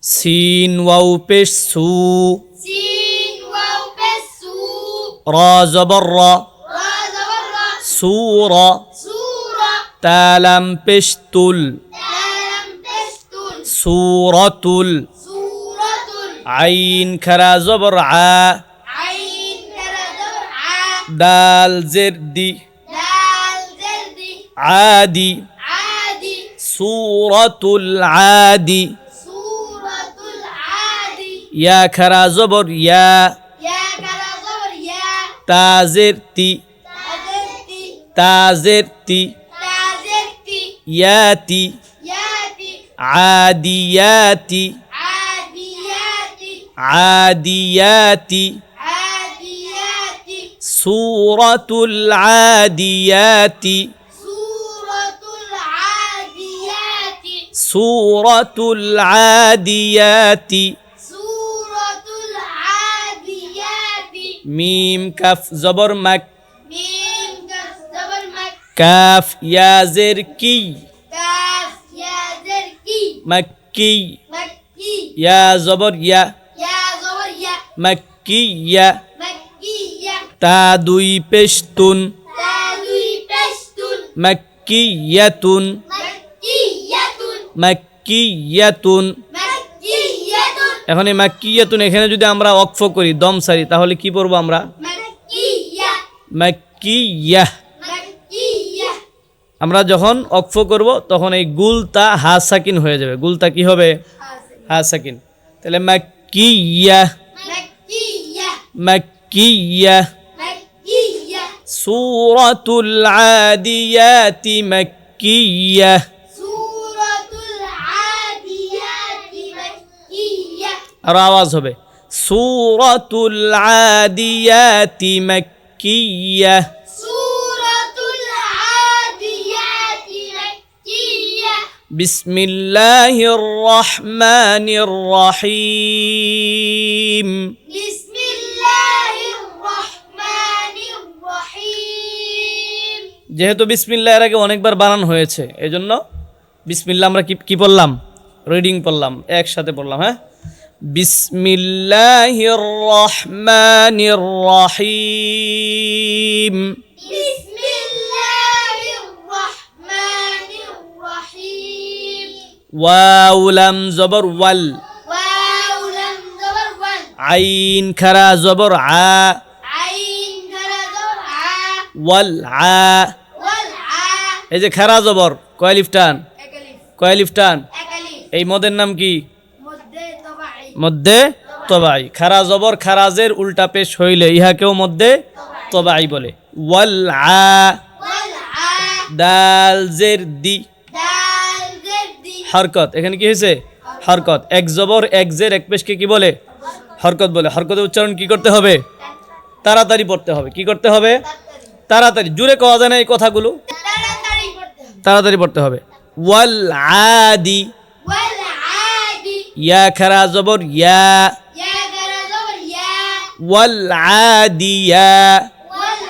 Scene wow পেশ সু, scene wow পেশ সু, রা জবর রা, রা জবর রা, সূরা, সূরা, তা লাম পেশ তুল, লাম পেশ তুল, সূরাতুল, সূরাতুল, আইন খারা জবর আ, আইন কারা জবর আ, দাল জের দি, দাল জের দি, আদি, আদি, সূরাতুল আদি, সূরাতুল আদি, ইয়া খারা জবর ইয়া, ইয়া কারা জবর ইয়া, তা জের তি, তাজেরতি, তাজেরতি, তাজেরতি, ইয়াতি, ইয়াতি, আদিয়াতি, আদিয়াতি, আদিয়াতি, আদিয়াতি, সূরাতুল আদিয়াতি, সূরাতুল আদিয়াতি, সূরাতুল আদিয়াতি, সূরাতুল আদিয়াতি, মিম কাফ জবর মাক, মিম কাফ জবর মাক, কাফ ইয়া জের কি, কাফ ইয়া জের কি, মক্কি, মাক্কি, ইয়া জবর ইয়া, ইয়া জবর ইয়া, মক্কিয়া, মাক্কিয়া, তা দুই পেশতুন, তা দুই পেশতুন, মক্কিয়াতুন, মাক্কিয়াতুন, মক্কিয়াতুন। মাক্কিয়াতুন, এখন এই মাক্কিয়াতুন এখানে যদি আমরা ওয়াকফ করি দম সারি তাহলে কি পড়বো আমরা? মাক্কিয়া, মাক্কিয়াহ। মাক্কিয়া, আমরা যখন ওয়াকফ করব তখন এই গুলতা হা সাকিন হয়ে যাবে। গুলতা কি হবে? হা সাকিন। তাহলে মাক্কিয়াহ, মাক্কিয়া, মাক্কিয়াহ। মাক্কিয়া, সূরাতুল আদিয়াতি মাক্কিয়াহ। সূরাতুল আদিয়াতি মাক্কিয়া, আর আওয়াজ হবে সূরাতুল আদিয়াতি মাক্কিয়াহ। সূরাতুল আদিয়াতি মাক্কিয়া, বিসমিল্লাহির রহমানির রহিম। বিসমিল্লাহির রহমানির রহিম। যেহেতু বিসমিল্লাহ এর আগে অনেকবার বানান হয়েছে এজন্য বিসমিল্লাহ আমরা কি পড়লাম? রিডিং পড়লাম, একসাথে পড়লাম। হ্যাঁ, বিসমিল্লাহির রহমানির রহিম। বিসমিল্লাহির রহমানির রহিম। ওয়াও লাম জবর ওয়াল, ওয়াও লাম জবর ওয়াল, আইন খারা জবর আ, আইন খারা জবর আ, ওয়াল আ। ওয়াল আ, এই যে খারা জবর কয় লিফ টান, একালিফ, কয় লিফ টান। একালিফ, এই মদের নাম কি? মধ্যে তবাই, মধ্যে তবাই। খারা জবর খারাজের উল্টা পেশ হইলে ইহাকেও মধ্যে তবাই বলে। ওয়াল আ, ওয়াল আ, দাল জের দি, দাল জের দি, হরকত। এখানে কি হয়েছে? হরকত। এক জবর এক জের এক পেশকে কি বলে? হরকত বলে। হরকতের উচ্চারণ কি করতে হবে? তাড়াতাড়ি পড়তে হবে। কি করতে হবে? তাড়াতাড়ি। জুড়ে কওয়া যায় না এই কথাগুলো, তাড়াতাড়ি পড়তে হবে। তাড়াতাড়ি পড়তে হবে। ওয়াল আদি, ওয়াল আদি, ইয়া খারা জবর ইয়া, ইয়া খারা জবর ইয়া, ওয়াল আদিয়া, ওয়াল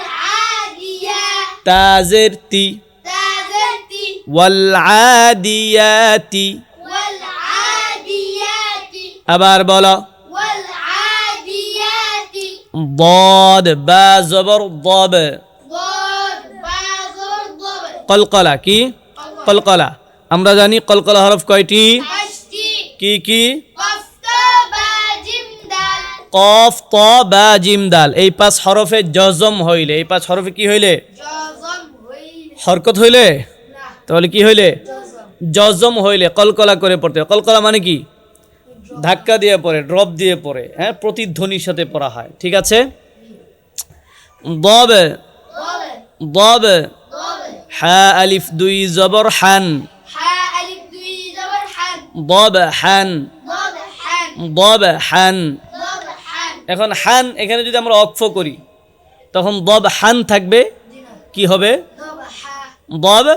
আদিয়া, তাজের তি, তাজেরতি, ওয়াল আদিয়াতি। ওয়াল আদিয়াতি, আবার বলো ওয়াল আদিয়াতি, ضاد বা জবর ضب, ضاد বা জবর ضب, কলকলা। কি? কলকলা। আমরা জানি কলকলা হরফ কয়টি? পাঁচটি। কি কি? কফ তা বা জিম দাল, কফ ত বা জিম দাল। এই পাঁচ হরফে জজম হইলে, এই পাঁচ হরফে কি হইলে? জজম হইলে, হরকত হইলে, না তাহলে কি হইলে? জজম, জজম হইলে কলকলা করে পড়তে হয়। কলকলা মানে কি? ধাক্কা দিয়ে পড়ে, ড্রপ দিয়ে পড়ে। হ্যাঁ, প্রতিধ্বনির সাথে পড়া হয়। ঠিক আছে। ضب, ضب, ضب। ضب, হা আলিফ দুই জবর হান, হা আলিফ দুই জবর হান, ضب হান, ضب হান, ضب হান। ضب হান, এখন হান এখানে যদি আমরা অক্ফ করি তখন ضب হান থাকবে। কি হবে? ضب হা, ضب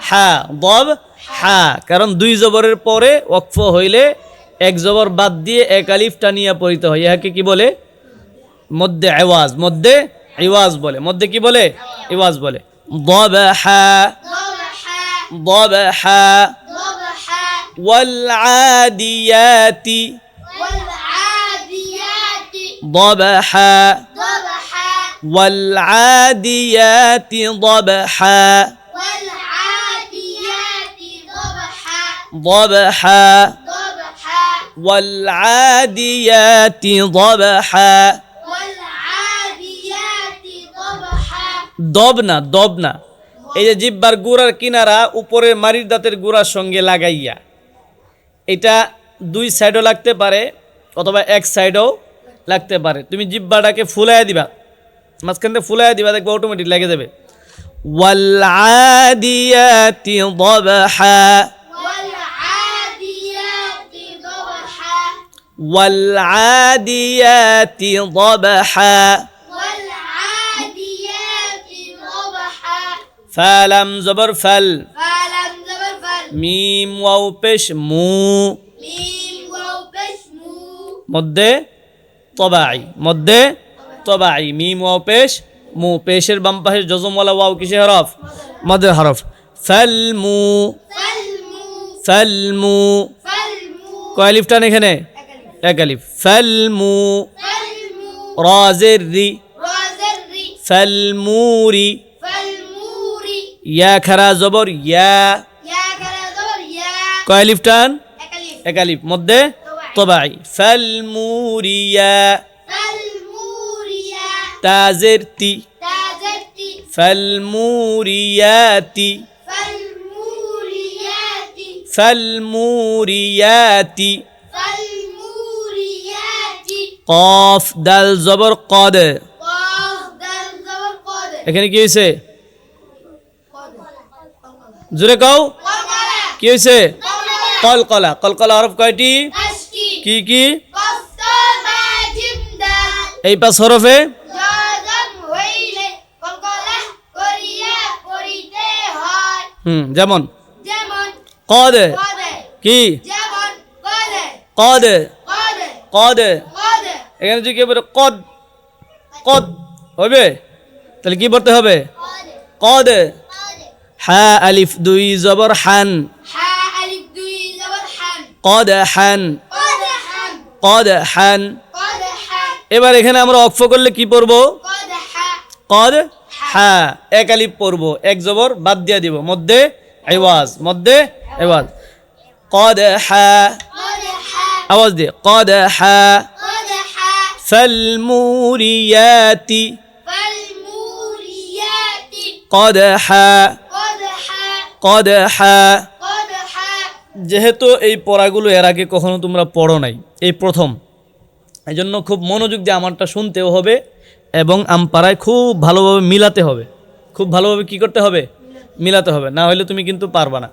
হা, ضب হা। কারণ দুই জবরের পরে ওয়াকফ হইলে এক জবর বাদ দিয়ে এক আলিফ টানিয়া পড়িতে হয়। ইহাকে কি বলে? মধ্যে আওয়াজ, মধ্যে আওয়াজ বলে। মধ্যে কি বলে? আওয়াজ বলে। ضب হা, ضب হা, ضب হা। ضب হা, والعاديات والعاديات ضبحا ضبحا والعاديات ضبحا والعاديات ضبحا ضبحا ضبحا والعاديات ضبحا والعاديات ضبحا দবনা দবনা এই যে জিহ্বার গুড়ার কিনারা উপরের মাড়ির দাঁতের গুড়ার সঙ্গে লাগাইয়া এটা দুই সাইডও লাগতে পারে অথবা এক সাইডও লাগতে পারে তুমি জিহ্বাটাকে ফুলাইয়া দিবা মাঝখান থেকে ফুলাইয়া দিবা দেখবে অটোমেটিক লেগে যাবে ওয়াল্আদিয়াতি দবহা والعاديات ضبحا ওয়াল্আদিয়াতি দবহা والعاديات ضبحا ফালাম জবর ফাল فلم زبر فل মিম ওয়াও পেশ মু ميم واو بش مو মধ্যে তবাই মিম ওয়াও পেশ মু পেশের বাম পাশে জজমওয়ালা ওয়াও কিসের হরফ মদের হরফ ফালমু فلمو ফালমু فلمو কয় আলিফ টান এখানে এক আলিফ ফালমু فلمو রাজের রি رازري ফালমুরি فالموري ইয়া খারা জবর ইয়া يا كلا زبر يا কয় আলিফ টান أكليف এক আলিফ মধ্যে তবাই ফালমুরিয়া فالموريا তাজের তি تازرتي ফালমুরিয়াতি فالموريات ফালমুরিয়াতি فالموريات কফ দাল জবর কদ قاف دال زبر قاد এখানে কি হয়েছে জোরে কও قلقلة কি হয়েছে قلقلة কলকলা কলকলা হরফ কয়টি أشكي কি কি قصة جمدا এই পাঁচ হরফে جادم ويلة قلقلة كوريا كوريته هاي যেমন جمن কদ قادة কি جمن قادة কদ قادة কদ قادة এখানে যদি কেউ বলে কদ কদ হবে তাহলে কি পড়তে হবে قادة কদ قادة হা আলিফ দুই জবর হান حاء ألف دوي زبر حن কদ হান قدحا কদহান قدحا এবার এখানে আমরা অক্ফ করলে কি পড়ব قدحا কদ হা এক আলিফ পড়ব এক জবর বাদ দিয়া দিব মধ্যে আওয়াজ কদ হা قدحا আওয়াজ দিয়ে কদ হা قدحا ফালমুরিয়াতি فالموريات কদ হা قدحا কদহা قدحا যেহেতু এই পড়াগুলো এর আগে কখনো তোমরা পড়ো নাই এই প্রথম এই জন্য খুব মনোযোগ দিয়ে আমারটা শুনতেও হবে এবং আমপাড়ায় খুব ভালোভাবে মিলাতে হবে খুব ভালোভাবে কি করতে হবে মিলাতে হবে না হলে তুমি কিন্তু পারবা না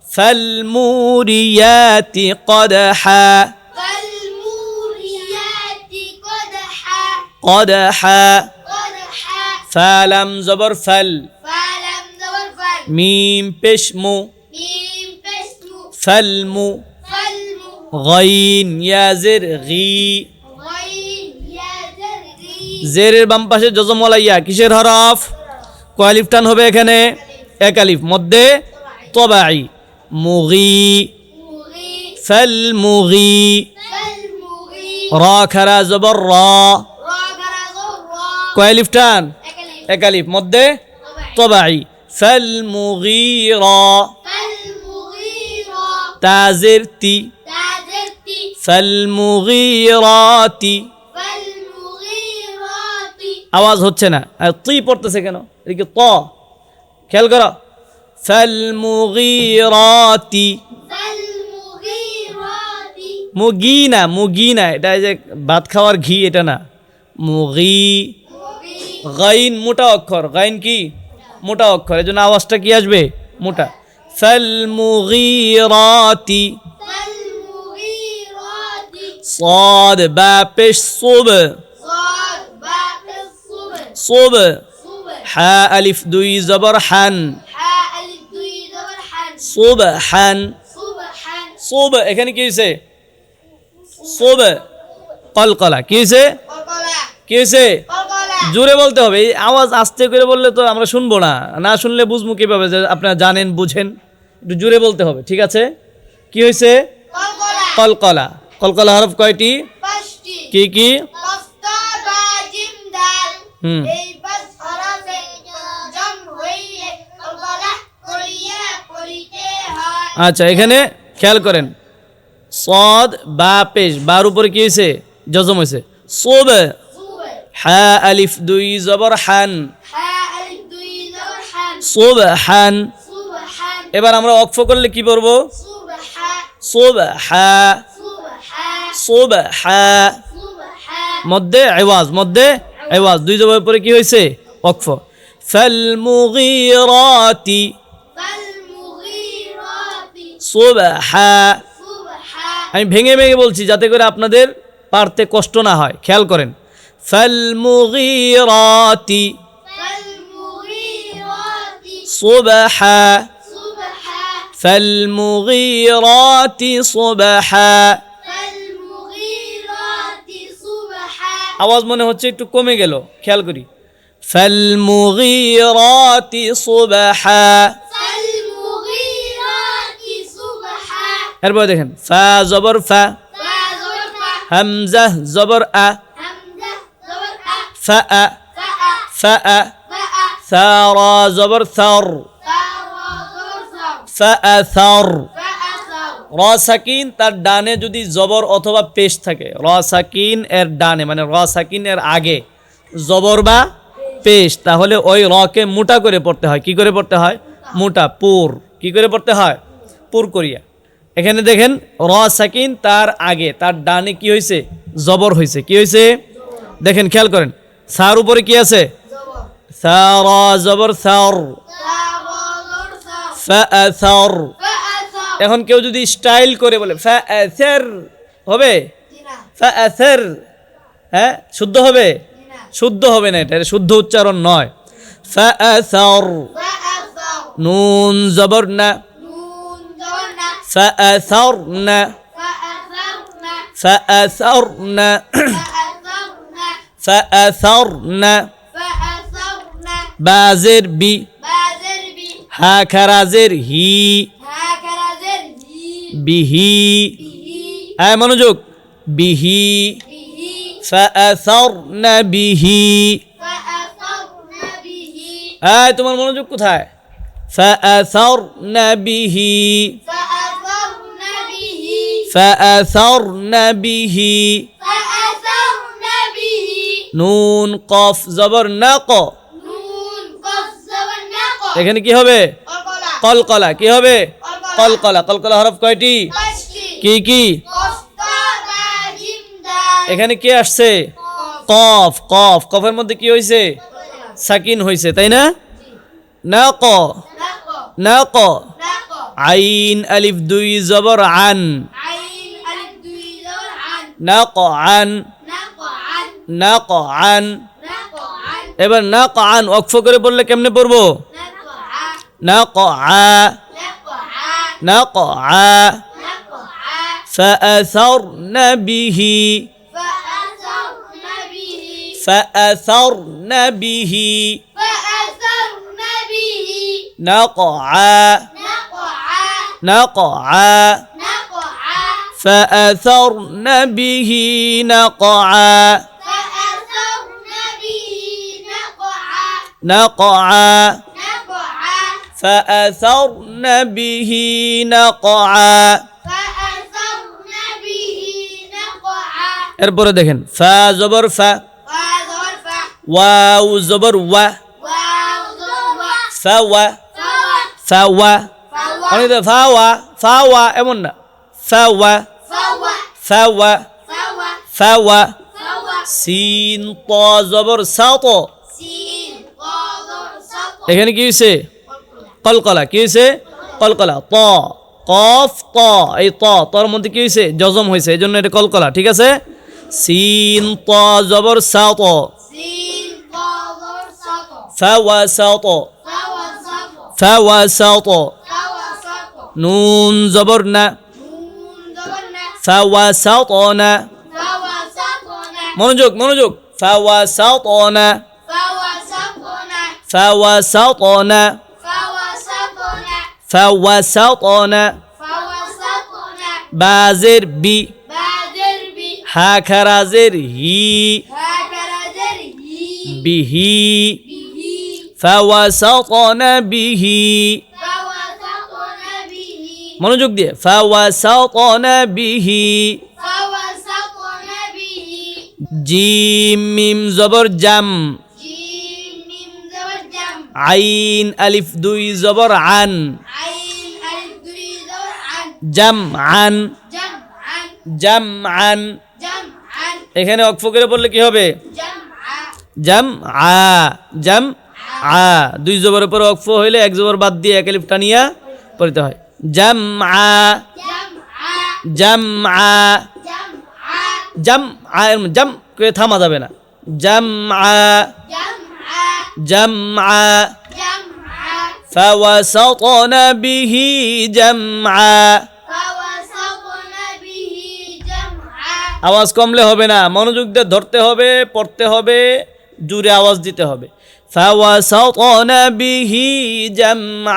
ফালমুরিয়াতি কদহা فالموريات قدحا কদহা قدحا ফালাম জবর ফাল فلم زبر فل মিম পেশ মু ميم بسمو ফালমু فلمو গাইন ইয়াজের গি غين يا زرغي জেরের বাম পাশে জজমওয়ালা ইয়া কিসের হরফ কয় আলিফ টান হবে এখানে এক আলিফ মধ্যে তবাই মুগি مغي ফালমুগি فالمغي রা খারা জবর র راغر زرا কয় আলিফ টান أكليف এক আলিফ মধ্যে তবাই ফালমুগিরা فالمغيرة তাজের তি تازرتي ফালমুগিরাতি فالمغيرات আওয়াজ হচ্ছে না আর তুই পড়তেছে কেন এদিকে ত খেয়াল করো ফালমুগিরাতি فالمغيرات মুগিনা এটা এই যে ভাত খাওয়ার ঘি এটা না মুগি مغي গাইন মোটা অক্ষর গাইন কি মোটা অক্ষর এজন্য আওয়াজটা কি আসবে মোটা ফালমুগিরাতি فالمغيرات صاد বা পেশ সুব صاد باء الصبح সুব صبح হা আলিফ দুই জবর হান حاء ألف دوي زبر حن সুব হান صبحا সুব এখানে কি হয়েছে সুব কলকলা কি হয়েছে قلقلة কি হয়েছে قلقلة জোরে বলতে হবে এই আওয়াজ আস্তে করে বললে তো আমরা শুনবো না না শুনলে বুঝবো কিভাবে যে আপনারা জানেন বুঝেন একটু জোরে বলতে হবে ঠিক আছে কি হয়েছে কলকলা কলকলা কলকলা হরফ কয়টি পাঁচটি কি কি কফ তা বা জিম দাল হুম এই পাঁচ হরফে জম হইলে কলকলা করিয়া পড়িতে হয় আচ্ছা এখানে খেয়াল করেন সদ বা পেশ বার উপরে কি হয়েছে জজম হয়েছে সোব সুবে হা আলিফ দুই জবর হান হা আলিফ দুই জবর হান সোব হান সুবহান এবার আমরা অক্ফ করলে কি পড়বো সুবহা সোব হা সুবহা সোব হা সুবহা মধ্যে আওয়াজ দুই জবরের পরে কি হয়েছে অক্ফ ফাল মুগীরাতি ফাল মুগীরাতি সুবহা সুবহা আমি ভেঙে ভেঙে বলছি যাতে করে আপনাদের পারতে কষ্ট না হয় খেয়াল করেন ফাল মুগীরাতি ফাল মুগীরাতি সুবহা সুবহা ফাল মুগীরাতি সুবহা ফাল মুগীরাতি সুবহা আওয়াজ মনে হচ্ছে একটু কমে গেল খেয়াল করি ফাল মুগীরাতি সুবহা ফাল মুগীরাতি সুবহা এরপর দেখেন ফা জবর ফা ফা জবর ফা হামজা জবর আ হামজা জবর আ ফা আ ফা ফা আ ফা আ থা রা জবর থর ফা রা জবর সা ফা আ থর ফা আ সা র সাকিন তার ডানে যদি জবর অথবা পেশ থাকে র সাকিন এর ডানে মানে র সাকিন এর আগে জবর বা পেশ তাহলে ওই রকে মোটা করে পড়তে হয় কি করে পড়তে হয় মোটা পুর কি করে পড়তে হয় পুর করিয়া এখানে দেখেন র সাকিন তার আগে তার ডানে কি হয়েছে জবর হয়েছে কি হয়েছে দেখেন খেয়াল করেন সার উপরে কি আছে জবর সা রা জবর সার ফা রা জবর সা ফা আ থর ফা আ সা এখন কেউ যদি স্টাইল করে বলে ফা আ থর হবে জিনা ফাআসার হ্যাঁ শুদ্ধ হবে জিনা শুদ্ধ হবে না এটা শুদ্ধ উচ্চারণ নয় ফাআসার ফা আ সা নুন জবর না নুন জবর না ফাআসারনা ফা আ সা না ফাআসারনা ফা আ সা না ফাআসারনা ফা আ সা না বাজের বি বাজের বি হা খারাজের হি হা কারাজের হি বিহি বিহি হ্যাঁ মনোযোগ বিহি বিহি ফাআসারনা বিহি ফা আ সা না বিহি হ্যাঁ তোমার মনোযোগ কোথায় ফাআসারনা বিহি ফা আ সা না বিহি ফাআসারনা বিহি ফা আ সা না বিহি নুন কফ জবর না ক নুন কফ জবর না ক এখানে কি হবে কলকলা কলকলা কি হবে কলকলা কলকলা হরফ কয়টি পাঁচটি কি কি কফ তা বা জিম দাল এখানে কি আসছে কফ কফ কফ কফের মধ্যে কি হয়েছে সাকিন হয়েছে তাই না না ক নাক না ক নাক আইন আলিফ দুই জবর আন আইন আলিফ দুই জবর আন না ক আন নাক আন না ক আন নাক আন এবার না ক আন অক্ফ করে বললে কেমনে পড়বো নাক আ না ক আ নাক আ না ক আ নাক আ فأثرن به فأثرن به فأثرن به فأثرن به نقعا نقعا نقعا نقعا فأثرن به نقعا فأثرن به نقعا نقعا نقعا فأثرن به نقعا فأثرن به نقعا এরপরে দেখেন ফা জবর ফা وزور فا ওয়াও জবর ওয়া واو زور وا ফাওয়া فوا ফাওয়া فوا অনেক ফাওয়া ফাওয়া এমন না ফাওয়া فوا ফাওয়া فوا ফাওয়া فوا সিন ত জবর সাত سين قاذر سطر এখানে কি হয়েছে কলকলা কি হয়েছে কলকলা ত কফ ত এই তর মধ্যে কি হয়েছে জজম হয়েছে এই জন্য এটা কলকলা ঠিক আছে সিন ত জবর সাত سين قاذر سطر ফাওয়া সাত فوا سطر ফাওয়া সাত فوا سطر নুন জবর না نون زبرنا ফাওয়া সাত না فوا سطرنا মনোযোগ মনোযোগ ফাওয়া সাত না فوا سطرنا ফাওয়া সাত না فوا سطرنا ফাওয়া সাত না فوا سطرنا বাজের বি, বাজের বি হা খারাজের হি, হাকারাজের হি বিহি, বিহি ফাওয়াসাতনা বিহি, ফাওয়াসাকনা বিহি মনোযোগ দিয়ে, ফাওয়াসাতনা বিহি, ফাওয়াসাকনা বিহি জিম মিম জবর জাম, জিম মিম জবর জাম আইন আলিফ দুই জবর আন, আইন আলিফ দুই জবর আন জাম আন, জাম আন জাম আন। জাম আন এখানে অক্ফ করে পড়লে কি হবে? জাম আ জাম আ, জাম আ, দুই জবরের উপর অক্ফ হইলে এক জবর বাদ দিয়ে এক আলিফ টানিয়া পড়তে হয়। জাম আ, জাম আ জাম আ, জাম আ জাম আ, জাম করে থামা যাবে না। জাম আ, জাম আ জাম আ, জাম আ ফাওয়াসাতনা বিহি জাম আ। ফাওয়াসাকনা বিহি জাম আ আওয়াজ কমলে হবে না, মনোযোগ দিয়ে ধরতে হবে, পড়তে হবে, জোরে আওয়াজ দিতে হবে। ফাওয়াসাতনা বিহি জাম আ।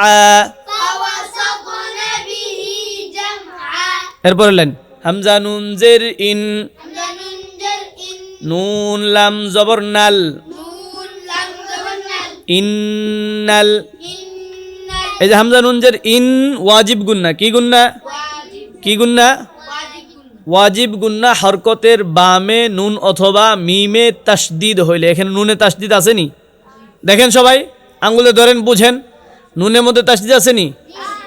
ফাওয়াসাকনা বিহি জাম আ এরপরে লাইন, হামজা নুন জের ইন, হামজা নুন জের ইন নুন লাম জবর নাল, নুন লাম জবর নাল ইন্নাল। ইন্নাল এই যে হামজা নুন জের ইন ওয়াজিব গুন্না, কি গুন্না? ওয়াজিব কি গুন্না? ওয়াজিব ওয়াজিব গুন্না হরকতের বামে নুন অথবা মিমে তাসদিদ হইলে। এখানে নুনে তাসদিদ আসেনি? দেখেন সবাই আঙ্গুলে ধরেন, বুঝেন, নুনের মধ্যে তাসদিদ আসেনি?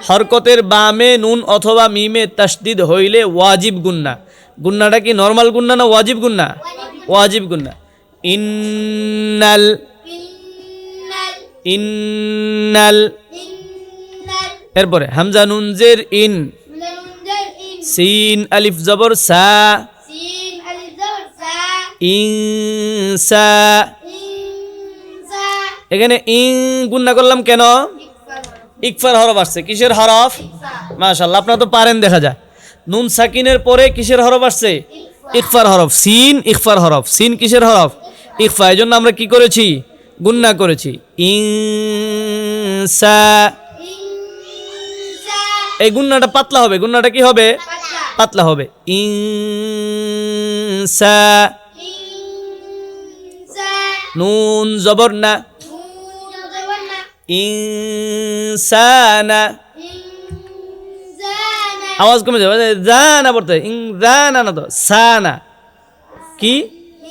হরকতের বামে নুন অথবা মিমে তাসদিদ হইলে ওয়াজিব গুন্না। গুন্নাটা কি নরমাল গুন্না না ওয়াজিব গুন্না? ওয়াজিব গুন্না। ইন্নাল, ইন্নাল ইন্নাল। ইন্নাল এরপরে হামজা নুন জের ইন, হামজা নুন জের ইন সিন আলিফ জবর সা, সিন আলিফ জবর সা ইনসা। ইনসা এখানে ইন গুন্না করলাম কেন? ইকফার হরফ আসছে। কিসের হরফ? মাশাআল্লাহ, আপনারা তো পারেন দেখা যায়। নুন সাকিনের পরে কিসের হরফ আসছে? ইকফার হরফ। সিন ইকফার হরফ। সিন কিসের হরফ? ইকফা। এই জন্য আমরা কি করেছি? গুন্না করেছি। ইনসা। ইনসা এই গুন্নাটা পাতলা হবে। গুন্নাটা কি হবে? পাতলা পাতলা হবে। ইনসা। ইনসা নুন জবর না, নুন জবর না ইনসানা। ইনসানা আওয়াজ কমে যাবে, জানা পড়তে হয়। জানা না তো, সানা। কি?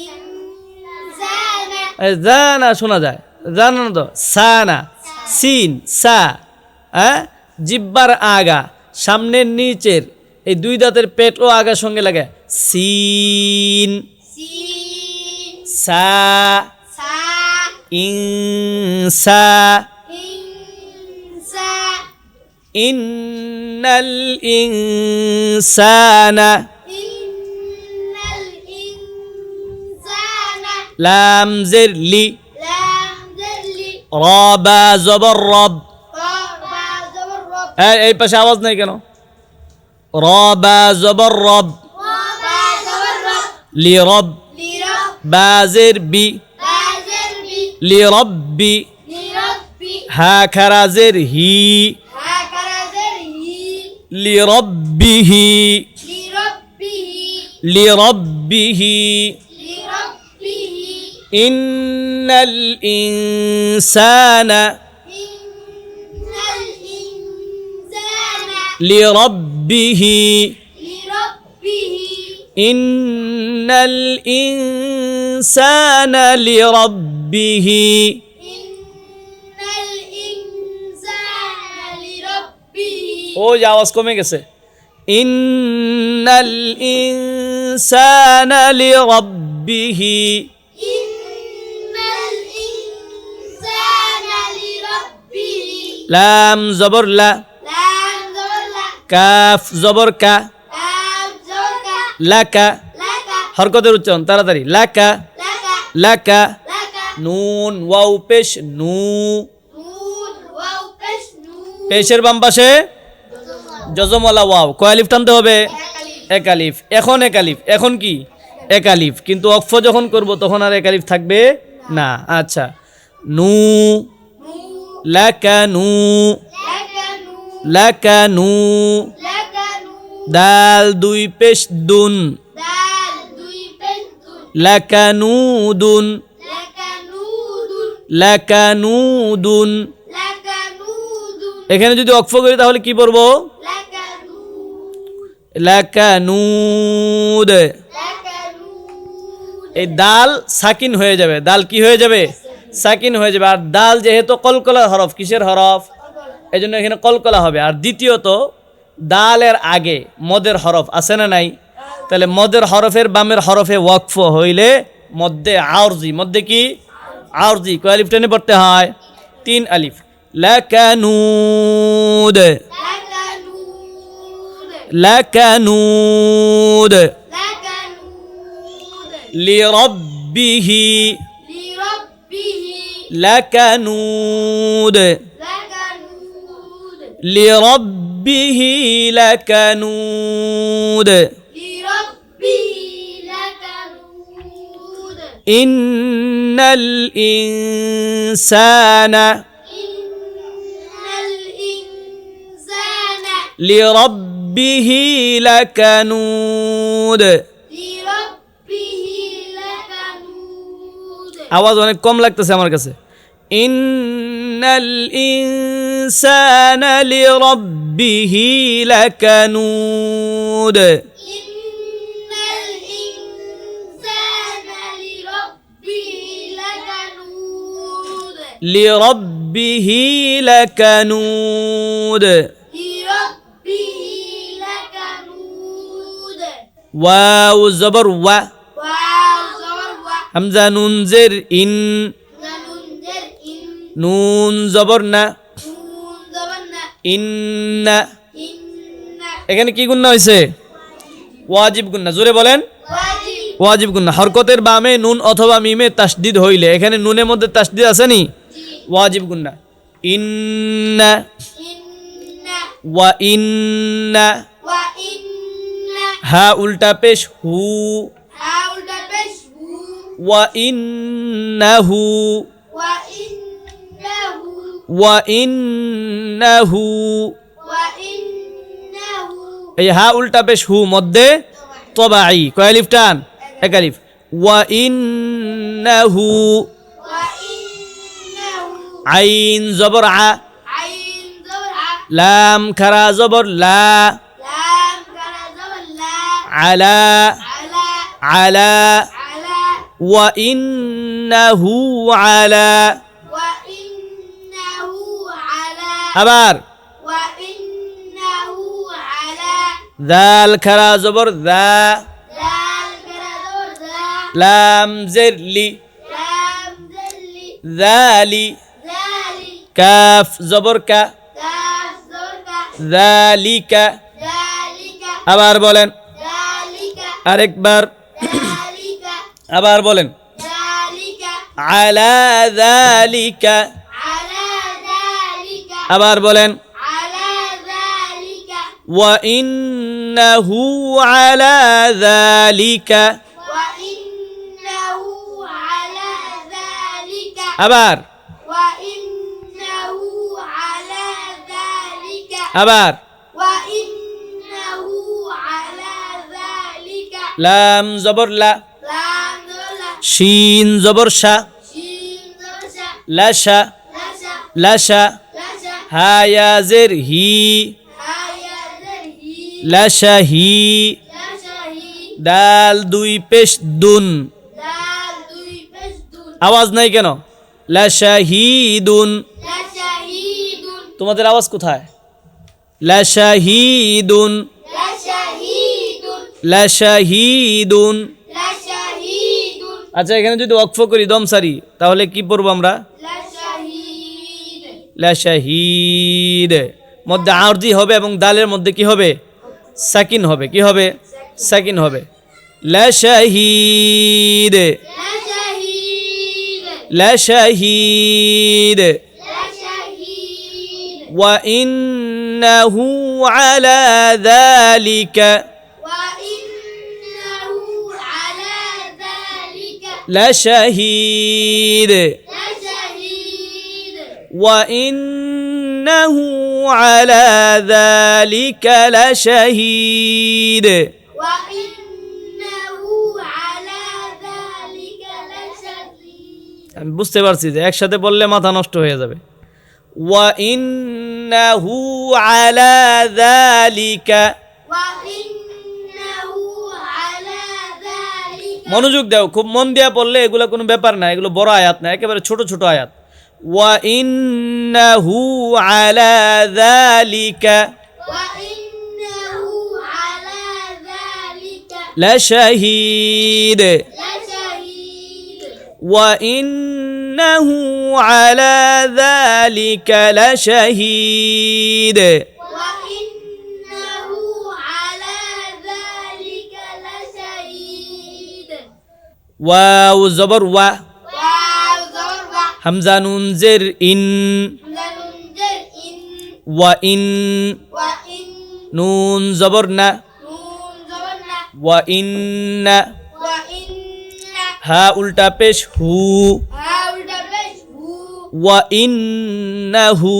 ইনসানা জানা শোনা যায়, জানা না তো, সানা। সিন সা, হ্যাঁ, জিব্বার আগা, সামনের নিচের এই দুই দাঁতের পেটও আগার সঙ্গে লাগে। সিন সিন সা, সা ইনসা। ইনসা ইন্নাল ইনসানা। ইন্নাল ইনসানা লাম জের লি, লাম জালি রবা জবর রব। বা জবর রব এই পাশে আওয়াজ নাই কেন? রবা জবর রব, বা জবর রব লি রব। লিরব বাজের বি, বাজের বি লি রব্বি। লিরব্বি হা খারাজের হি, হাকারাজের হি লি রব্বিহি, লিরব্বিহি লি রব্বিহি। লিরব্বিহি ইন্নাল ইনসানা ইন্নাল ইনসানা লি রব্বিহি, লিরব্বিহি ইন্নাল ইনসানা লি রব্বিহি। ইন্নাল ইনসানা লিরব্বিহি ও যে আওয়াজ কমে গেছে। ইন্নাল ইনসানা লি রব্বিহি। ইন্নাল ইনসানা লিরব্বিহি লাম জবর লা, লাম জবর লা কাফ জবর কা, কাফ জবর কা লাকা। লাকা হরকতের উচ্চারণ তাড়াতাড়ি। লাকা, লাকা লাকা। লাকা নুন ওয়াও পেশ নু, নুন ওয়াও পেশ নুন পেশের বাম পাশে জজমওয়ালা ওয়াও। কয় আলিফ টানতে হবে? এক আলিফ। এখন এক আলিফ। এখন কি? এক আলিফ। কিন্তু অক্ফ যখন করব তখন আর এক আলিফ থাকবে না। আচ্ছা, নু, লাকা নু, লাকা নুন লাকা নু। লাকা নুন দাল দুই পেশ দুন দাল দুই পেশ দুন লাকানুদুন লাকানুদুন লাকানুদুন লাকানুদুন এখানে যদি ওয়াকফ করি তাহলে কি পড়বো লাকানুদ লাকানুদ লাকানুদ এই দাল সাকিন হয়ে যাবে দাল কি হয়ে যাবে সাকিন হয়ে যাবে আর দাল যেহেতু কলকলা হরফ কিসের হরফ এই জন্য এখানে কলকলা হবে আর দ্বিতীয়ত দালের আগে মদের হরফ আছে না নাই তাহলে মদের হরফের বামের হরফে ওয়াকফ হইলে মধ্যে আরজি মধ্যে কি আরজি কয় আলিফ টেনে পড়তে হয় 3 আলিফ লাকানুদ লাকানুদ লাকানুদ লাকানুদ লিরাব্বিহি লিরাব্বিহি লাকানুদ লাকানুদ লিরাব্বিহি লাকানুদ লিরাব্বিহি লাকানুদ ইন্নাল ইনসানা ইন্নাল ইনসানা লিরাব্বিহি লাকানুদ লিরাব্বিহি লাকানুদ আওয়াজ অনেক কম লাগতেছে আমার কাছে ইন্নাল ইনসানা লিরাব্বিহি লাকানুদ ইন্নাল ইনসানা লিরাব্বিহি লাকানুদ লিরাব্বিহি লাকানুদ লিরাব্বিহি লাকানুদ ওয়াও জবর ওয়া ওয়াও জবর ওয়া হামজা নুন জের ইন নানুন জের ইন নুন জবর না নুন জবর না ইন্না ইন্না এখানে কি গুন্না হয়েছে ওয়াজিব গুন্না জোরে বলেন ওয়াজিব ওয়াজিব গুন্না হরকতের বামে নুন অথবা মিমে তাসদিদ হইলে এখানে নুনের মধ্যে তাসদিদ আছে নি ওয়াজিব গুন্না ইন্না ইন্না ওয়া ইন্না ওয়া ইন্না হা উল্টা পেশ হু হাউলটা পেশ হু ওয়া ইন্নাহু ওয়া ইন্নাহু ওয়া ইন্নাহু ওয়া ইন্নাহু এই হা উল্টা পেশ হু মধ্যে তবাই কয় আলিফ টান এক আলিফ ওয়া ইন্নাহু ওয়া ইন্নাহু আইন জবর আ আইন জবর আ লাম খারা জবর লা লাম কারা জবর লা আলা আলা আলা আলা ওয়া ইন্নাহু আলা ওয়া ইন্নাহু আলা আবার ওয়া ইন্নাহু আলা দাল খারা জবর দা লাল কারা জবর দা লাম জের লি লাম জল্লি দালি জালি কাফ জবর কা কাফ জবর কা দালিকা জালিকা আবার বলেন জালিকা আরেকবার জালিকা আবার বলেন জালিকা আলা দালিকা আলা জালিকা আবার বলেন আলা জালিকা ওয়া ইন্নাহু আলা দালিকা ওয়া ইন্নাহু আলা জালিকা আবার ওয়া ইন্নাহু আলা জালিকা আবার ওয়া ইন্নাহু আলা জালিকা লাম জবর লা লাম দোলা শিন জবর শা শিন দোসা লাশা লাসা লাশা লাসা হায়া জের হি হায়া জাহি লাশাহি লাসাহি দাল দুই পেশ দুন দাল দুই পেশ দুন আওয়াজ নাই কেন লাশাহিদুন লাশাহিদুন তোমাদের আওয়াজ কোথায় লাশাহিদুন লাশাহিদুন লাশাহিদুন লাশাহিদুন আচ্ছা এখানে যদি ওয়াকফ করি দম সারি তাহলে কি পড়বো আমরা লাশাহিদ লাশাহিদ মধ্যে আরজি হবে এবং দালের মধ্যে কি হবে সাকিন হবে কি হবে সাকিন হবে লাশাহিদ লাশাহিদ লাশাহিদ লাশাহিদ ওয়া ইন্নাহু আলা যালিকা ওয়া ইন্নাহু আলা যালিকা লাশাহিদ লাশাহিদ ওয়া ইন্নাহু وإنه على ذلك لشهيد وإنه على ذلك لشهيد আমি বুঝতে পারছি যে একসাথে বললে মাথা নষ্ট হয়ে যাবে وإنه على ذلك وإنه على ذلك মনোযোগ দাও খুব মন দিয়া পড়লে এগুলো কোনো ব্যাপার না এগুলো বড় আয়াত না একেবারে ছোট ছোট আয়াত وإنه على ذلك وإنه على ذلك لشهيد لشهيد وإنه على ذلك لشهيد وإنه على ذلك لشهيد واو زبر و واو زبر و همزة نون زر إن همزة نون زر إن وإن وإن نون زبر ن نون زبر ن وإن وإن হা উল্টা পেশ হু هاولد بش هو ওয়াইন্নাহু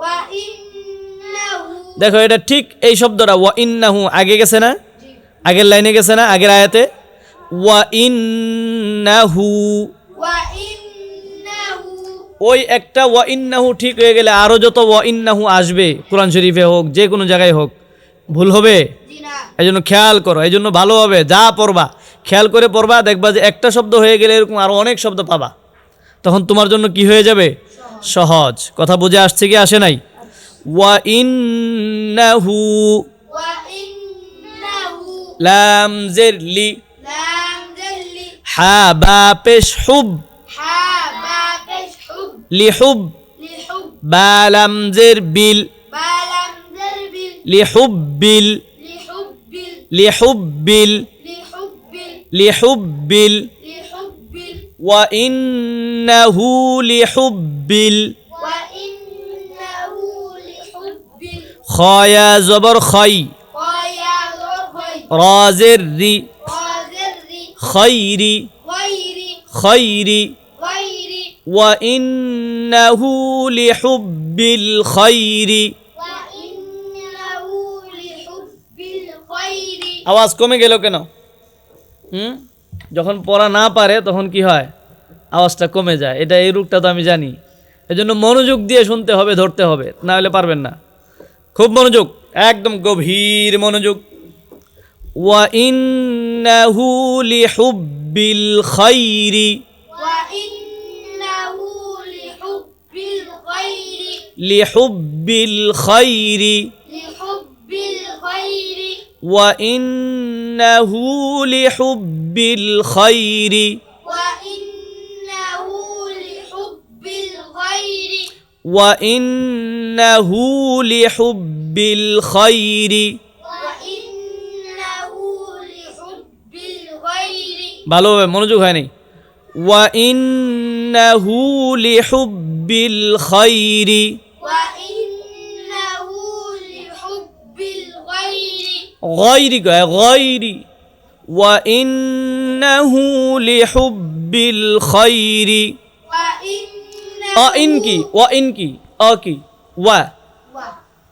وإنه দেখো এটা ঠিক এই শব্দটা ওয়াইন্নাহু আগে গেছে না আগের লাইনে গেছে না আগের আয়াতে ওয়াইন্নাহু وإنه ওই একটা ওয়াইন্নাহু ঠিক হয়ে গেলে আরো যত ওয়াইন্নাহু আসবে কোরআন শরীফে হোক যে কোনো জায়গায় হোক ভুল হবে জিনা এই জন্য খেয়াল করো এই জন্য ভালোভাবে যা পড়বা খেয়াল করে পড়বা দেখবা যে একটা শব্দ হয়ে গেলে এরকম আরো অনেক শব্দ পাবা তখন তোমার জন্য কি হয়ে যাবে সহজ কথা বুঝে আসছে কি আসে নাই ওয়াইন্নাহু وإنه লাম জের লি لام ذل হা বা পেশ হুব حابا بش حب লিহুব لحب বা লাম জের বিল بالم ذرب লিহুব্বিল لحب লিহুব্বিল لحب লিহুব্বিল لحب ওয়াইন্নাহু লিহুব্বিল وإنه لحب খয়া জবর খই ويا غربي রাজের রি قادر খৈরি غير খৈরি غير وإنه لحب الخير وإنه لحب الخير আওয়াজ কমে গেল কেন যখন পড়া না পারে তখন কি হয় আওয়াজটা কমে যায় এটা এই রূপটা তো আমি জানি এজন্য মনোযোগ দিয়ে শুনতে হবে ধরতে হবে না হলে পারবেন না খুব মনোযোগ একদম গভীর মনোযোগ وإنه لحب الخير وإنه لحب الخير لحب الخير لحب الخير وإنه لحب الخير وإنه لحب الخير وإنه لحب الخير وإنه لحب الخير ভালোভাবে মনোযোগ হয়নি وإنه لحب الخير وإنه لحب الخير غير غير وإنه لحب الخير وإنه إنكي وإنكي أوكي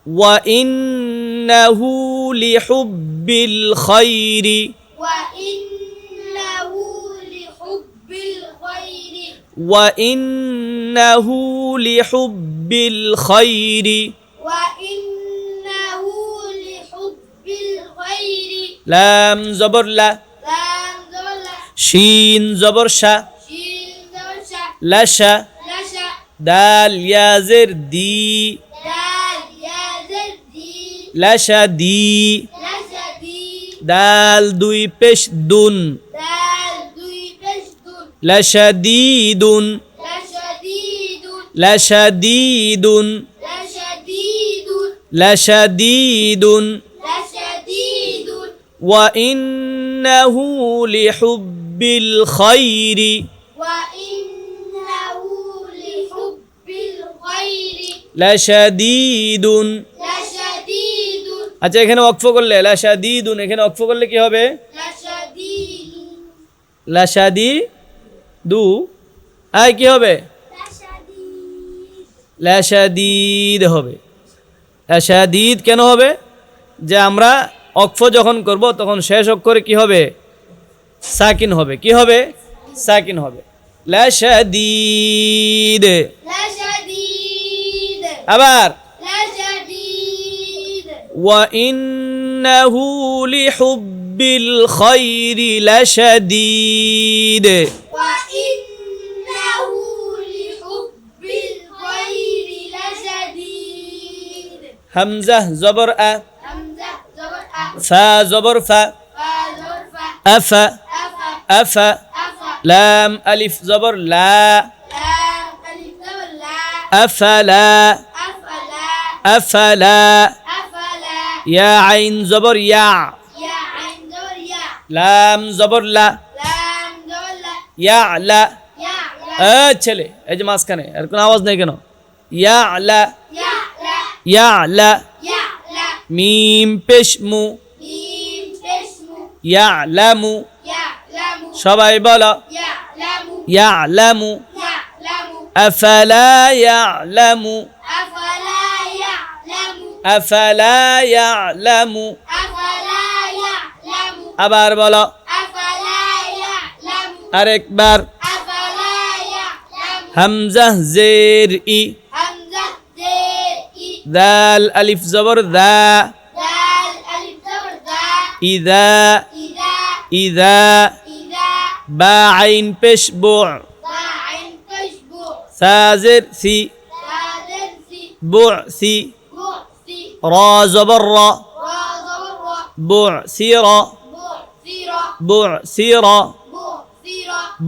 وإنه لحب الخير وإنه لحب الخير وإنه لحب الخير وإنه لحب الخير لام زبر لا لام ذل شين زبر شا شين ذل لشا لشا دال يا زر دي دال يا زدي لشا دي لشدي دال দুই পেশ দুন دال دوي بشدون لشديد لشديد لشديد لشديد لشديد لشديد وإنه لحب الخير وإنه لحب الخير لشديد لشديد আচ্ছা এখানে ওয়াকফ করলে লাশাদীদুন এখানে ওয়াকফ করলে কি হবে لشديد লাশাদি দু আই কি হবে لشديد লাশাদীদ হবে। লাশাদীদ কেন হবে? যে আমরা অক্ফ যখন করব তখন শেষ অক্ষরে কি হবে? সাকিন হবে। কি হবে? সাকিন হবে। লাশাদীদ। لشديد আবার لشديد ওয়া ইন্নাহু লিহুব্বিল খায়রি লাশাদীদ। وإنه لحب الخير لشديد হামজা জবর আ, همزة زبر أ ফা জবর ফা, فا زبر فا আফা أفا আফা, أفا লাম আলিফ জবর লা, لام ألف زبر لا আফালা أفلا আফালা, أفلا ইয়া আইন জবর ইয়া, يا عين زبر يا লাম জবর লা, لام زبر لا ইয়া লা। يا لا ছেলে এই যে মাঝখানে আর কোনো আওয়াজ নেই কেন? ইয়া লা يا لا ইয়া লা। يا لا মিম পেশ মু, ميم اسمه ইয়া লামু। يعلم সবাই বলো يعلم ইয়া লামু। يعلم আফালা ইয়ালামু, أفلا يعلم আফালা ইয়ালামু। أفلا يعلم আবার বলো أفلا يعلم আরেকবার। أفلا يعلم হামজা জের ই, همزة زين إي দাল আলিফ জবর দা, دال ألف زبر دا ইদা إذا ইদা। إذا বা আইন পেশ বু, ضاع تشبع সাজের সি, صادر سي বু সি। بؤسي র জবর র, را زبر را বু সি র, بؤسرة বু সি র,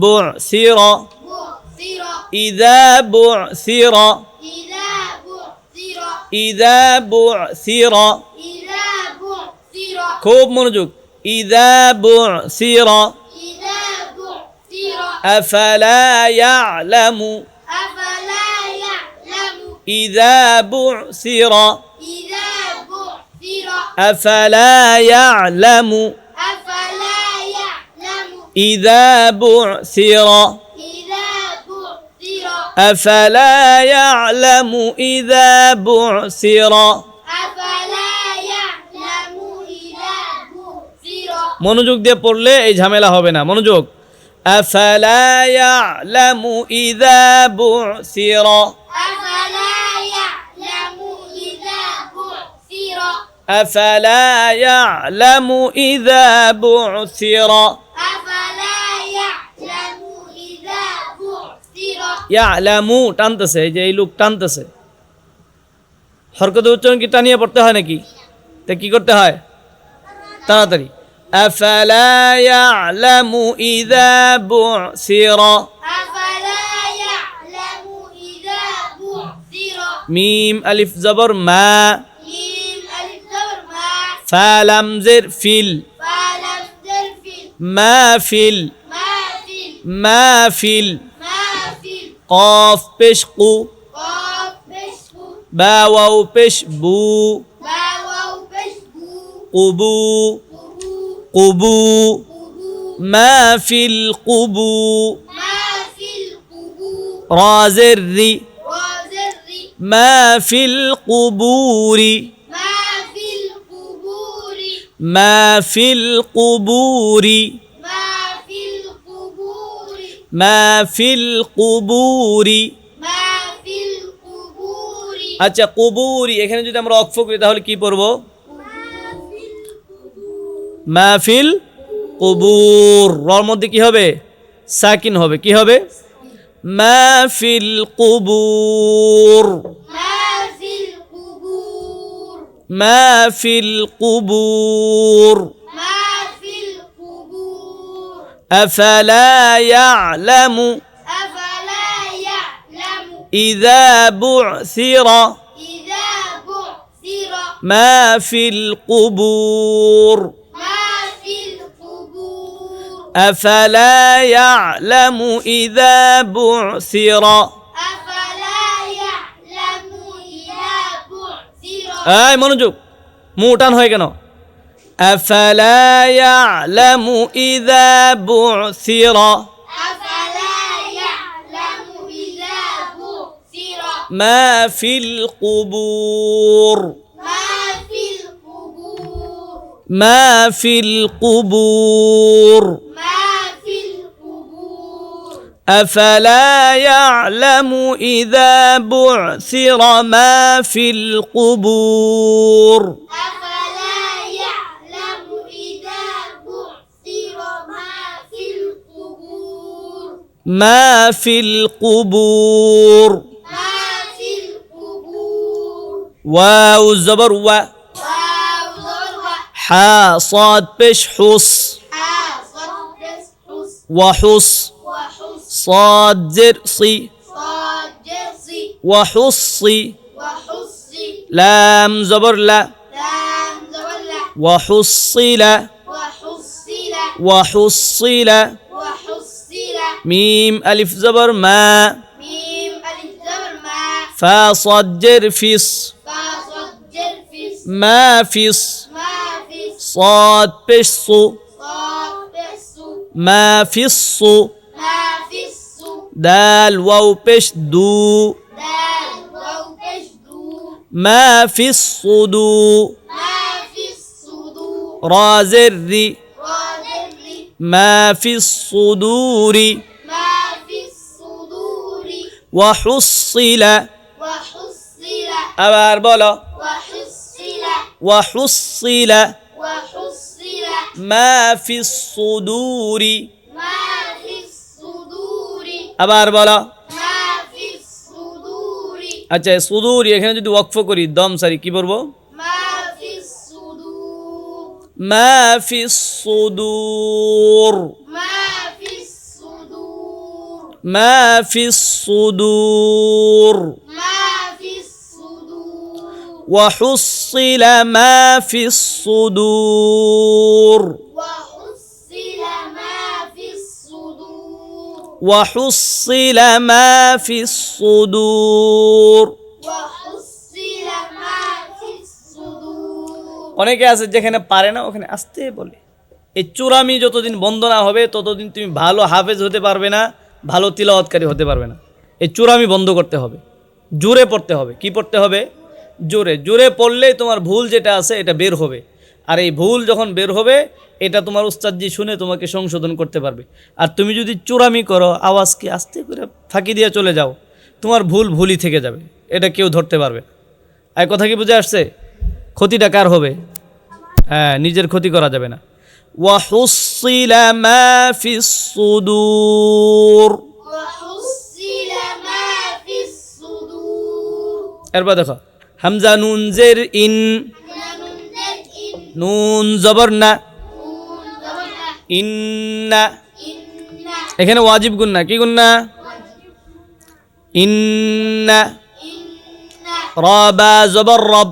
بؤسرة বু সি র। بؤسرة ইদা বু সি র, إذا بؤسرة ইদা বু সি র। إذا بؤسرة খুব মনোযোগ। ইদা বু সি র, إذا بؤسرة আফালা ইয়ালামু, أفلا يعلم ইদা বু সি র, إذا بؤسرة আফালা ইয়ালামু, أفلا يعلم ইদা বু সি র, إذا بؤسرة আফালা ইয়ালামু, ইদা বু সি র। أفلا يعلم إذا بؤسرة মনোযোগ দিয়ে পড়লে এই ঝামেলা হবে না। মনোযোগ। আফালা ইয়ালামু ইযা বুসিরা, أفلا يعلم إذا بؤسرة আফালা ইয়ালামু ইযা বুসিরা। أفلا يعلم إذا بؤسرة ইয়ালামু টানতেছে, এই যে এই লোক টানতেছে। হরকত উচ্চারণ কি টানিয়ে পড়তে হয় নাকি? তা কি করতে হয়? তাড়াতাড়ি। আফালা ইয়ালামু ইযা বুসিরা। أفلا يعلم إذا بؤسرة মিম আলিফ জবর মা, ميم ألف زبر ما ফা লাম জের ফিল, فلم ترفل মাহফিল محفل মাহফিল। محفل কফ পেশ কু, قاف بشبو বা ওয়াও পেশ বু, واو بشبو কুবু قبو কুবু। قبو মাহফিল কুবু। ما في القبور রাজের রি, وزر মাহফিল কুবুরি, ما في القبور মাহফিল কুবুরি, ما في القبور মাহফিল কুবুরি। ما في القبور আচ্ছা কুবুরি এখানে যদি আমরা অক্ফ করি তাহলে কি পড়বো? মাহফিল কুবুর। রর মধ্যে কি হবে? সাকিন হবে। কি হবে? মাহফিল কুবুর, ما في القبور মাহফিল কুবুর। ما في القبور আফালা ইয়ালামু أفلا يعلم ইযা বুসিরা إذا بعثر মা ফিল কুবুর। ما في القبور আফালা ইয়ালামু ইযা বুসিরা। أفلا يعلم إذا بعثر এই মনোযোগ, মুটান হয়ে কেন? আফালা ইয়ালামু ইযা বুসিরা। أفلا يعلم إذا بعثر ما في القبور ما في القبور ما في القبور ما في القبور أفلا يعلم إذا بعثر ما في القبور أفلا يعلم إذا بعثر ما في القبور ما في القبور ما في القبور واو زبر و واو ذروة حا صاد بش حص حاصل حس وحص وحس صاد زر صي صاد جرسي وحصي وحصي لام زبر لا لام زولة وحصل وحصل وحصل وحصل ميم ألف زبر ما ميم ألف زبر ما فا صاد جر فيس فاصل جرفس ما فيس ما في صاد بش صو صاد بس ما في الصو ما في السو دال واو بش دو دال واو بشدو ما في الصدو ما في الصدور را زر ري رادري ما في الصدور ما في الصدور وحصل وحصل আবার বলো وحصل وحصل وحصل ما في الصدور ما في الصدور আবার বলো ما في الصدور আচ্ছা সুদূর এখানে যদি ওয়াকফ করি দম সারি কি বলবো ما في الصدور ما في الصدور ما في الصدور ما في الصدور ما في الصدور وحصل ما في الصدور وحصل ما في الصدور وحصل ما في الصدور وحصل ما في الصدور অনেকে আছে যেখানে পারে না ওখানে আসতে বলে এই চূড়ামি যতদিন বন্ধ না হবে ততদিন তুমি ভালো হাফেজ হতে পারবে না ভালো তিলাওয়াতকারী হতে পারবে না এই চূড়ামি বন্ধ করতে হবে জোরে পড়তে হবে কি পড়তে হবে জোরে জোরে পড়লেই তোমার ভুল যেটা আছে এটা বের হবে আর এই ভুল যখন বের হবে এটা তোমার উস্তাদজি শুনে তোমাকে সংশোধন করতে পারবে আর তুমি যদি চূড়ামি করো আওয়াজকে আস্তে করে ফাঁকি দিয়ে চলে যাও তোমার ভুল ভুলই থেকে যাবে এটা কেউ ধরতে পারবে না আর কথা কি বুঝে আসছে ক্ষতিটা কার হবে হ্যাঁ নিজের ক্ষতি করা যাবে না وحصل ما في الصدور وحصل ما في الصدور এরপর দেখো হামজা নুন জের ইন ننزل إن নুন জবর না نون زبرنا ইন্না إن এখানে ওয়াজিব গুন্না কি গুন্না ইন্না إن রা বা জবর রব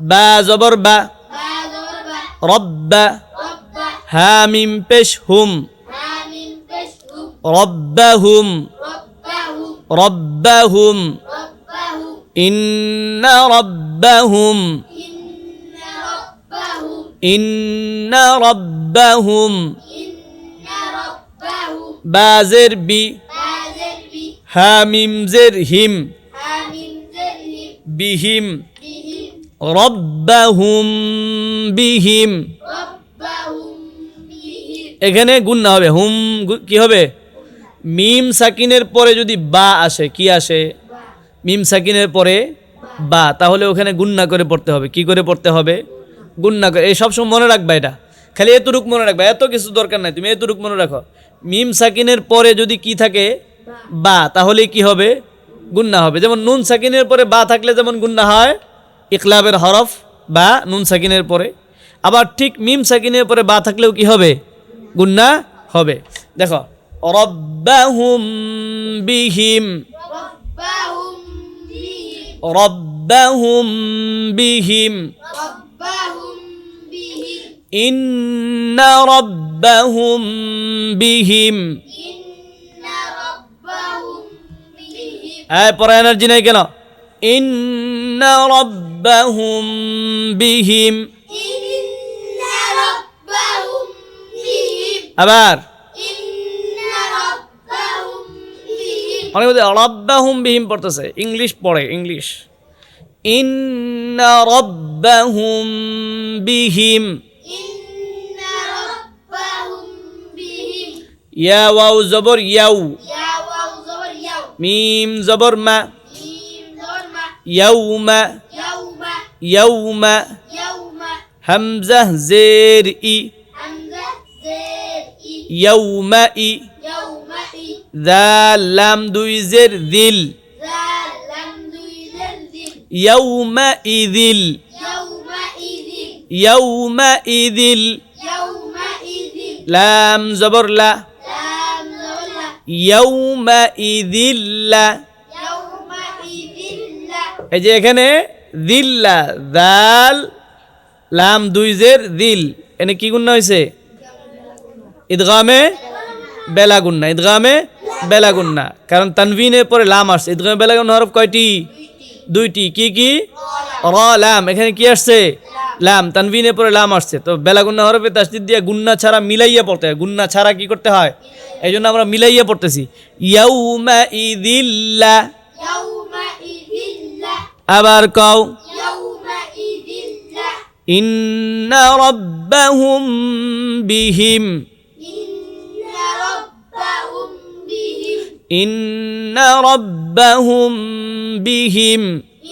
ربا زبر رب বা জবর বা با زبر با রব্বা رب হা মিম পেশ হুম حام بشهم রব্বাহুম ربهم রব্বাহুম ربهم ইন্না রব্বাহুম إن ربهم إن ربهم إن ربهم بازر بي بازر بي هاميم زر هم حامim زرهم بهم بهم ربهم بهم ربهم بهم এখানে গুণ না হবে হুম কি হবে মিম সাকিনের পরে যদি বা আসে কি আসে মিম সাকিনের পরে বা তাহলে ওখানে গুণনা করে পড়তে হবে কি করে পড়তে হবে গুণনা করে এই সব সময় মনে রাখবা এটা খালি এতটুক মনে রাখবা এত কিছু দরকার নাই তুমি এতটুক মনে রাখো মিম সাকিনের পরে যদি কি থাকে বা তাহলে কি হবে গুণনা হবে যেমন নুন সাকিনের পরে বা থাকলে যেমন গুণনা হয় ইকলাবের হরফ বা নুন সাকিনের পরে আবার ঠিক মিম সাকিনের পরে বা থাকলেও কি হবে গুণনা হবে দেখো রব্বাহুম বিহিম ربهم بهم ربهم بهم ربهم بهم إن ربهم بهم إن ربهم بهم পরে এনার্জি নাই কেন إن ربهم بهم إن ربهم بهم আবার إن ربهم بهم অনেক রব্বাহুম বিহিম পড়তেছে, ইংলিশ পড়ে, ইংলিশ। ইন্না রব্বাহুম বিহিম, ইন্না রাব্বাহুম বিহিম, ইয়া ওয়াও জবর ইয়াউ, ইয়া ওয়াও জবর ইয়াউ, মিম জবর মা, মিম জবর মা, ইয়াউমা, ইয়াউমা, ইয়াউমা, ইয়াউমা, হামজা জের ই, হামজা জের ই, ইয়াউমা ই, ইয়াউমা ই, দাল লাম দুই জের দিল, জাল লাম দুই জের দিল, ইয়াউমা ইদিল, ইয়াউমা ইদিল, ইয়াউমা ইদিল, ইয়াউমা ইদিল, লাম জবর লা, লাম জবর লা, ইয়াউমা ইদিল্লা। ইয়াউমা ইদিল্লা, এই যে এখানে দিল্লা, দাল লাম দুই জের দিল, এনে কি গুণনা হয়েছে? ঈদগামে বেলা গুণনা, ঈদগামে বেলা গুণনা, কারণ তানভিনের পরে লাম আসছে। ঈদগামে বেলা গুণনা হরফ কয়টি? দুইটি। কি কি? র লাম, এখানে কি আসছে? লাম, তানভিনের পরে লাম আসছে, তো বেলা গুণনা হরফে তাসদীদ দিয়ে গুণনা ছাড়া মিলাইয়া পড়তে হয়। গুণনা ছাড়া কি করতে হয়? এই জন্য আমরা মিলাইয়া পড়তেছি, ইয়াউমা ইদিল্লা। ইয়াউমা ইদিল্লা, আবার কও, ইয়াউমা ইদিল্লা, ইন্না রাব্বাহুম বিহিম, ইন্না রাব্বাহুম বিহিম, ইন্না রাব্বাহুম বিহিম,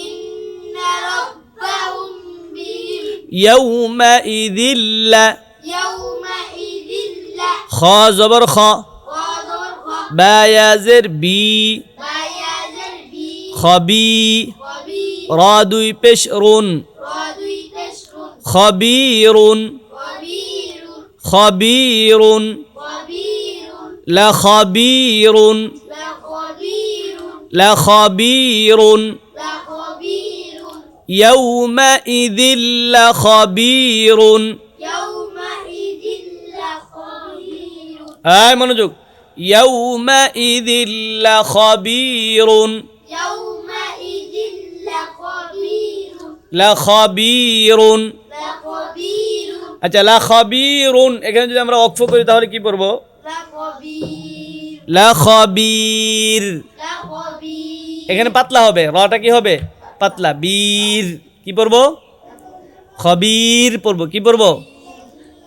ইন্না রাব্বাহুম বিহিম, ইয়াউমা ইদিল্লা। ইয়াউমা ইদিল্লা, খ জবর খ, ওয়া জবর খ, বা ইয়া জের বি, বা ইয়া জের বি, খবি, খবি, রা দুই পেশ রুন, রা দুই পেশরুন, খবিরুন, খবিরুন, খবিরুন, খবিরুন, লা খবিরুন, লা খবিরুন, লা খবিরুন, লা খবিরুন, ইয়াউমা ইদিল্লা খবিরুন। ইয়াউমা ইদিল্লা খবিরুন, আয় মনোযোগ, ইয়াউমা ইদিল্লা খবিরুন, ইয়াউমা ইদিল্লা খবিরুন, লা খবিরুন। লা খবিরুন, আচ্ছা, লা খবিরুন, এখানে যদি আমরা অক্ফ করি তাহলে কি পড়ব? লা খবির, লা খবির। লা খবির, এখানে পাতলা হবে, রটা কি হবে? পাতলা। বীর কি পড়ব? খবির পড়ব। কি পড়ব?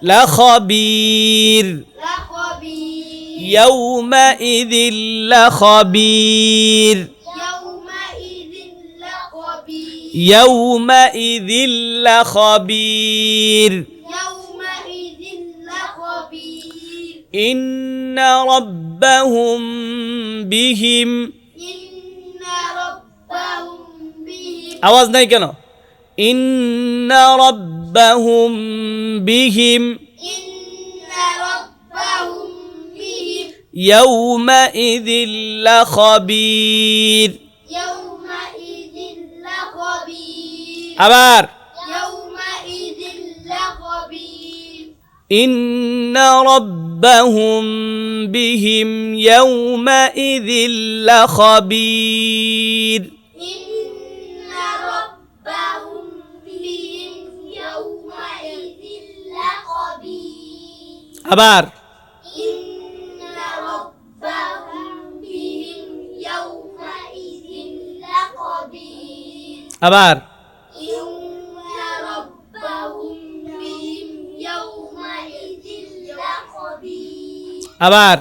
লা খবির, লা খবির, ইয়াউমা ইদিল্লা খবির, ইয়াউমা ইদিল্লা খবির, ইয়াউমা ইদিল্লা খবির, ইয়াউমা ইদিল্লা খবির, ইন্না রাব্বাহুম বিহিম। ইন্না রাব্বাহুম বিহিম, আওয়াজ নাই কেন? ইন্না রাব্বাহুম বিহিম, ইন্না রাব্বাহুম বিহিম, ইয়াউমা ইদিল্লা খবির। ইয়াউমা ইদিল্লা খবির, আবার ইয়াউমা ইদিল্লা খবির, ইন্না রাব্বাহুম বিহিম ইয়াউমা ইদিল্লা খবির। ইন্না রাব্বাহুম বিহিম ইয়াউমা ইদিল্লা খবির, আবার ইন্না রাব্বাহুম বিহিম ইয়াউমা ইদিল্লা খবির, আবার ইন্না রাব্বাহুম বিহিম ইয়াউমা ইদিল্লা খবির, আবার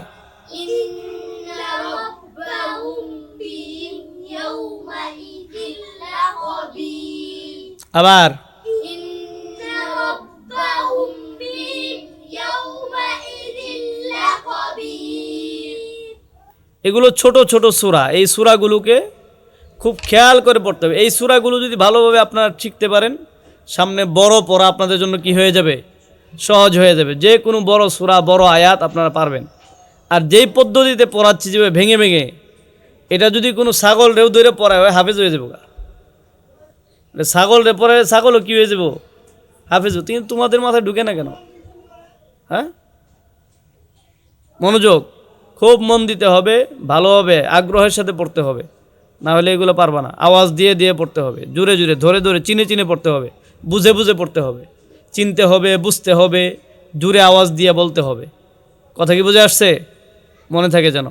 ইন্না রাব্বাহুম বিহিম ইয়াউমা ইদিল্লা খবির, আবার ইন্না রাব্বাহুম বিহিম ইয়াউমা ইদিল্লা খবির। এগুলো ছোট ছোট সূরা, এই সূরাগুলোকে খুব খেয়াল করে পড়তে হবে। এই সূরাগুলো যদি ভালোভাবে আপনারা শিখতে পারেন, সামনে বড় পড়া আপনাদের জন্য কি হয়ে যাবে? সহজ হয়ে যাবে। যে কোনো বড় সূরা, বড় আয়াত আপনারা পারবেন। আর যেই পদ্ধতিতে পড়াচ্ছি, যেভাবে ভেঙে ভেঙে, এটা যদি কোনো ছাগল রেউ ধরে পড়ায় হয়, হাফেজ হয়ে যাবো। ছাগল রে পড়ায়, ছাগলও কি হয়ে যাবো? হাফেজ। কিন্তু তোমাদের মাথায় ঢুকে না কেন? হ্যাঁ, মনোযোগ, খুব মন দিতে হবে, ভালোভাবে আগ্রহের সাথে পড়তে হবে, না হলে এগুলো পারবা না। আওয়াজ দিয়ে দিয়ে পড়তে হবে, জোরে জোরে, ধরে ধরে, চিনে চিনে পড়তে হবে, বুঝে বুঝে পড়তে হবে, চিনতে হবে, বুঝতে হবে, জোরে আওয়াজ দিয়ে বলতে হবে। কথা কি বুঝে আসছে? মনে থাকে যেন।